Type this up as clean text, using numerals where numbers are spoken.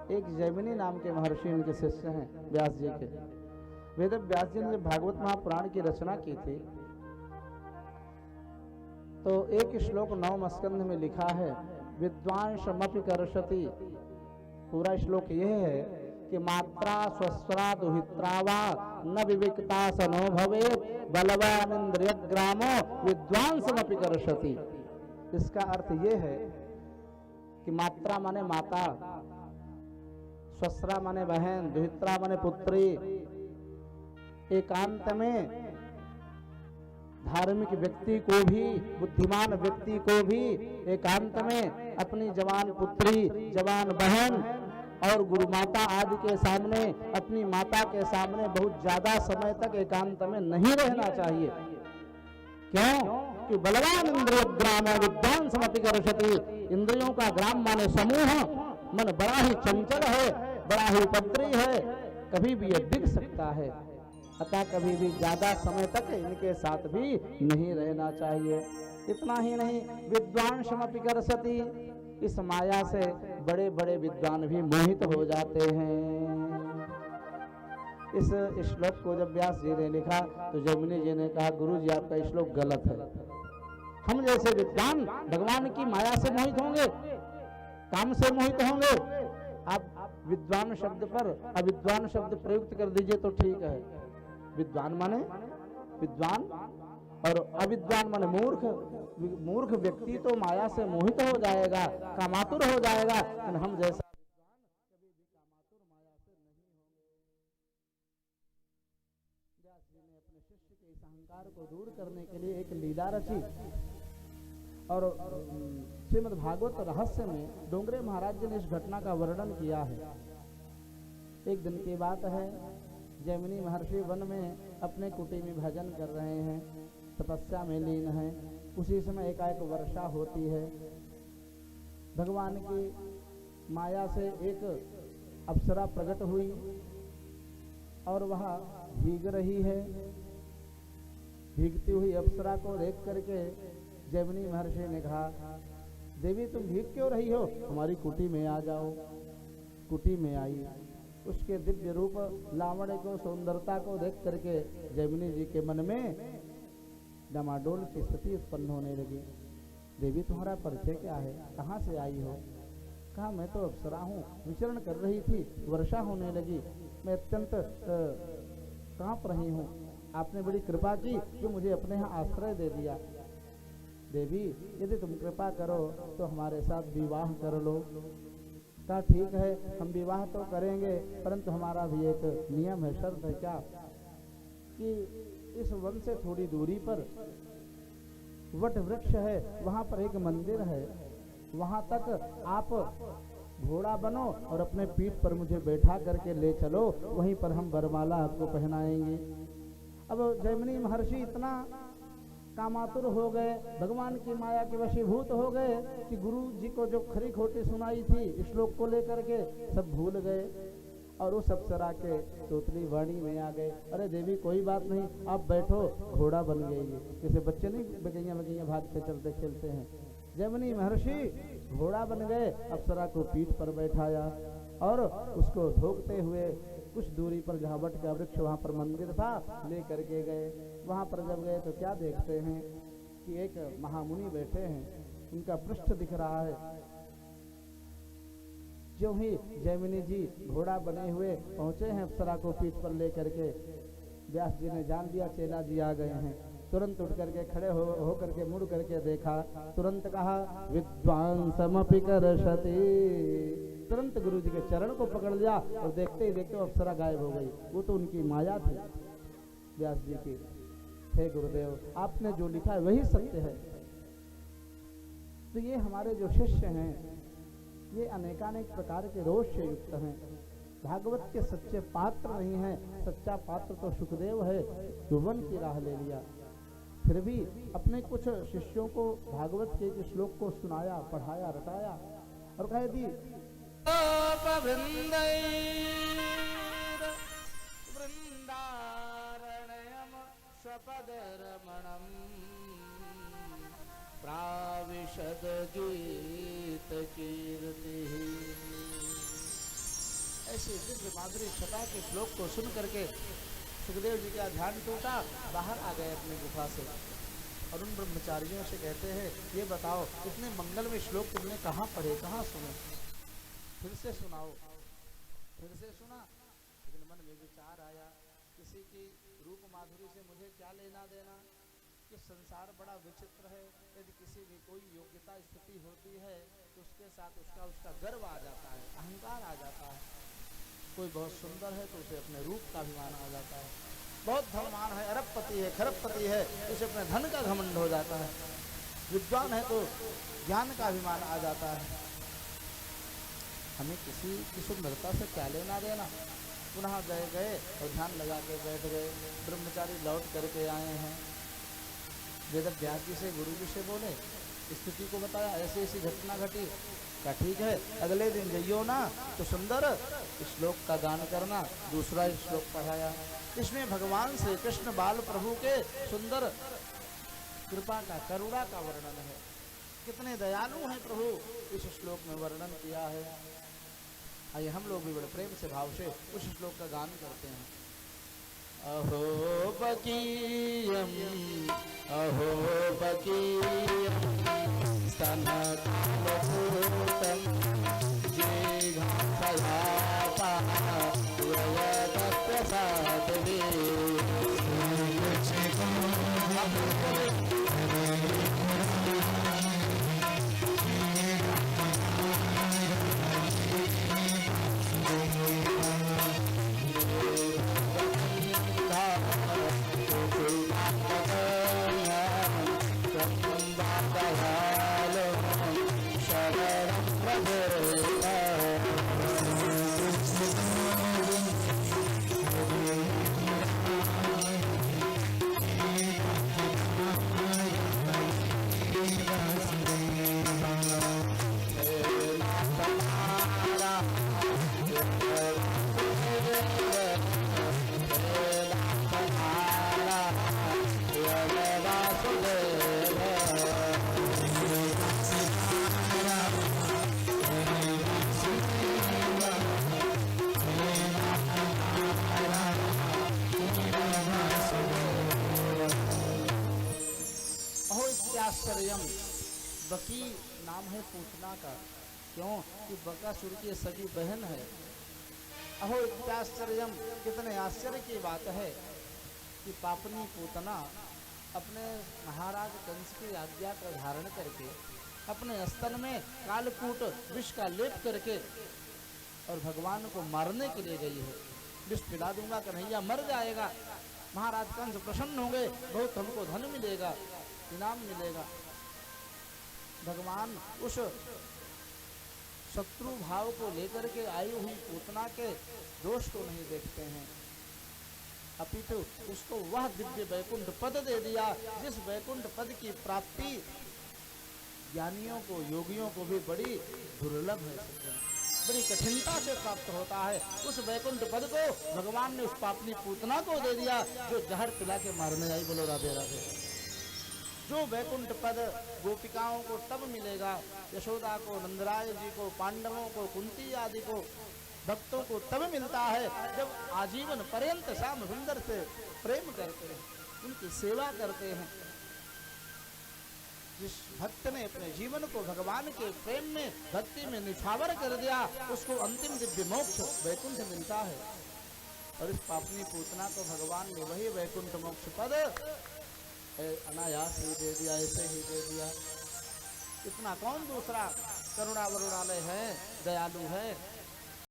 एक जैमिनी नाम के महर्षि उनके शिष्य हैं व्यास जी के। वेद व्यास जी ने जब भागवत महापुराण की रचना की थी तो एक श्लोक 9 स्कंध में लिखा है, विद्वान समपि कर्षति। पूरा श्लोक यह है कि मात्रा स्वस्वरा दुहित्रावा न विविक्ता सनो भवे बलवान इंद्रियग्रामो विद्वान समपि कर्षति। इसका अर्थ यह है कि मात्रा माने माता, स्वस्रा माने बहन, दुहित्रा माने पुत्री, एकांत में धार्मिक व्यक्ति को भी, बुद्धिमान व्यक्ति को भी एकांत में अपनी जवान पुत्री, जवान बहन और गुरु माता आदि के सामने, अपनी माता के सामने बहुत ज्यादा समय तक एकांत में नहीं रहना चाहिए। क्यों? कि बलवान इंद्रिय ग्राम विद्वान समपि कर्षति। इंद्रियों का ग्राम माने समूह, मन बड़ा ही चंचल है, बड़ा ही उपद्रवी है, कभी भी ये बिक सकता है। अतः कभी भी ज्यादा समय तक इनके साथ भी नहीं रहना चाहिए। इतना ही नहीं, विद्वान समपि कर्षति, इस माया से बड़े बड़े विद्वान भी मोहित हो जाते हैं। इस श्लोक को जब व्यास जी ने लिखा तो जैमिनी जी ने कहा, गुरु जी आपका श्लोक गलत है। हम जैसे विद्वान भगवान की माया से मोहित होंगे, काम से मोहित होंगे। आप विद्वान शब्द पर अविद्वान शब्द प्रयुक्त कर दीजिए तो ठीक है। विद्वान माने विद्वान और अविद्वान माने मूर्ख। मूर्ख व्यक्ति तो माया से मोहित हो जाएगा, कामातुर हो जाएगा, लेकिन हम जैसा विद्वान कभी भी कामातुर माया से नहीं होंगे। व्यास जी ने अपने शिष्य के इस अहंकार को दूर करने के लिए एक लीला रची और श्रीमद् भागवत रहस्य में डोंगरे महाराज जी ने इस घटना का वर्णन किया है। एक दिन की बात है, जैमिनी महर्षि वन में अपने कुटी में भजन कर रहे हैं, तपस्या में लीन हैं। उसी समय एकाएक वर्षा होती है। भगवान की माया से एक अप्सरा प्रकट हुई और वह भीग रही है। भीगती हुई अप्सरा को देख करके जैमिनी महर्षि ने कहा, देवी तुम भीग क्यों रही हो, हमारी कुटी में आ जाओ। कुटी में आई। उसके दिव्य रूप लावण्य को, सुंदरता को देख करके जैमिनी जी के मन में डमाडोल की स्थिति उत्पन्न होने लगी। देवी तुम्हारा परिचय क्या है, कहाँ से आई हो? कहा मैं तो अप्सरा हूँ, विचरण कर रही थी, वर्षा होने लगी, मैं अत्यंत कांप रही हूँ। आपने बड़ी कृपा की जो मुझे अपने यहाँ आश्रय दे दिया। देवी यदि तुम कृपा करो तो हमारे साथ विवाह कर लो। कहा ठीक है, हम विवाह तो करेंगे, परंतु हमारा भी एक नियम है, शर्त है। क्या? कि इस वन से थोड़ी दूरी पर वट वृक्ष है, वहां पर एक मंदिर है, वहां तक आप घोड़ा बनो और अपने पीठ पर मुझे बैठा करके ले चलो, वहीं पर हम वरमाला आपको पहनाएंगे। अब जैमिनी महर्षि इतना कामातुर हो गए, भगवान की माया के वशीभूत हो गए कि गुरु जी को जो खरी खोटी सुनाई थी श्लोक को लेकर के सब भूल गए और उस अप्सरा के तोतली वाणी में आ गए। अरे देवी कोई बात नहीं, आप बैठो, घोड़ा बन गए। जैसे बच्चे नहीं बगैया बगैया भागते चलते खेलते हैं। जैमिनी महर्षि घोड़ा बन गए, अप्सरा को पीठ पर बैठाया और उसको धोखते हुए कुछ दूरी पर जहाँ वट का वृक्ष, वहाँ पर मंदिर था, ले करके गए। वहाँ पर जब गए तो क्या देखते हैं कि एक महामुनि बैठे हैं, उनका पृष्ठ दिख रहा है। जो ही जैमिनी जी घोड़ा बने हुए पहुंचे हैं अप्सरा को पीठ पर ले करके, व्यास जी ने जान लिया चेला जी आ गए हैं। तुरंत उठ करके खड़े हो करके मुड़ करके देखा, तुरंत कहा विद्वान समपि कर्षति। तुरंत गुरु जी के चरण को पकड़ लिया और देखते ही देखते अप्सरा गायब हो गई। वो तो उनकी माया थी व्यास जी की। हे गुरुदेव, आपने जो लिखा है वही सत्य है। तो ये हमारे जो शिष्य हैं ये अनेकानेक प्रकार के रोष से युक्त हैं, भागवत के सच्चे पात्र नहीं हैं। सच्चा पात्र तो सुखदेव है जो वन की राह ले लिया, फिर भी अपने कुछ शिष्यों को भागवत के एक श्लोक को सुनाया, पढ़ाया, रटाया और कह दी प्राविशद गीत कीर्ति। ऐसे दिव्य माधुरी छटा के श्लोक को सुन करके सुखदेव जी का ध्यान टूटा, बाहर आ गए अपनी गुफा से और उन ब्रह्मचारियों से कहते हैं, ये बताओ इतने मंगलमय श्लोक तुमने कहाँ पढ़े, कहाँ सुने? फिर से सुनाओ। फिर से सुना, लेकिन मन में विचार आया, किसी की रूप माधुरी से मुझे क्या लेना देना, कि संसार बड़ा विचित्र है। यदि किसी की कोई योग्यता स्थिति होती है तो उसके साथ उसका गर्व आ जाता है, अहंकार आ जाता है। कोई बहुत सुंदर है तो उसे अपने रूप का अभिमान आ जाता है, बहुत धनवान है, अरबपति है, खरबपति है, उसे अपने धन का घमंड हो जाता है, विद्वान है तो ज्ञान का अभिमान आ जाता है। हमें किसी की सुंदरता से क्या लेना देना। पुनः गए और ध्यान लगा के बैठ गए। ब्रह्मचारी लौट करके आए हैं, वेदव्यास जी से, गुरु जी से बोले, स्थिति को बताया, ऐसी ऐसी घटना घटी। क्या ठीक है, अगले दिन जइयो ना तो सुंदर श्लोक का गान करना। दूसरा श्लोक पढ़ाया, इसमें भगवान श्री कृष्ण बाल प्रभु के सुंदर कृपा का, करुणा का वर्णन है। कितने दयालु हैं प्रभु, इस श्लोक में वर्णन किया है। आइए हम लोग भी बड़े प्रेम से भाव से उस श्लोक का गान करते हैं। अहो बकीयम, अहो बकीयम स्तनकालपूतम जिघांसयापा प्रसादवे। बकी नाम है पूतना का, क्यों कि बकासुर की सगी बहन है। अहो इत्याश्चर्यम, कितने आश्चर्य की बात है कि पापनी पूतना अपने महाराज कंस की आज्ञा का धारण करके अपने स्तन में कालकूट विष का लेप करके और भगवान को मारने के लिए गई है। विष पिला दूंगा, कन्हैया मर जाएगा, महाराज कंस प्रसन्न होंगे, बहुत हमको धन मिलेगा, इनाम मिलेगा। भगवान उस शत्रु भाव को लेकर के आई हुई पूतना के दोष को नहीं देखते हैं, अपितु उसको वह दिव्य वैकुंठ पद दे दिया जिस वैकुंठ पद की प्राप्ति ज्ञानियों को, योगियों को भी बड़ी दुर्लभ है, बड़ी कठिनता से प्राप्त होता है। उस वैकुंठ पद को भगवान ने उस पापनी पूतना को दे दिया जो जहर पिला के मारने आई। बोलो राधे राधे। जो वैकुंठ पद गोपिकाओं को तब मिलेगा, यशोदा को, नंदराय जी को, पांडवों को, कुंती आदि को, भक्तों को तब मिलता है जब आजीवन पर्यंत श्याम सुंदर से प्रेम करते हैं, उनकी सेवा करते हैं। जिस भक्त ने अपने जीवन को भगवान के प्रेम में, भक्ति में निछावर कर दिया, उसको अंतिम दिव्य मोक्ष वैकुंठ मिलता है। और इस पापनी पूतना को भगवान ने वही वैकुंठ मोक्ष पद अनायास ही दे दिया, ऐसे ही दे दिया। इतना कौन दूसरा करुणा वरुणालय है, दयालु है।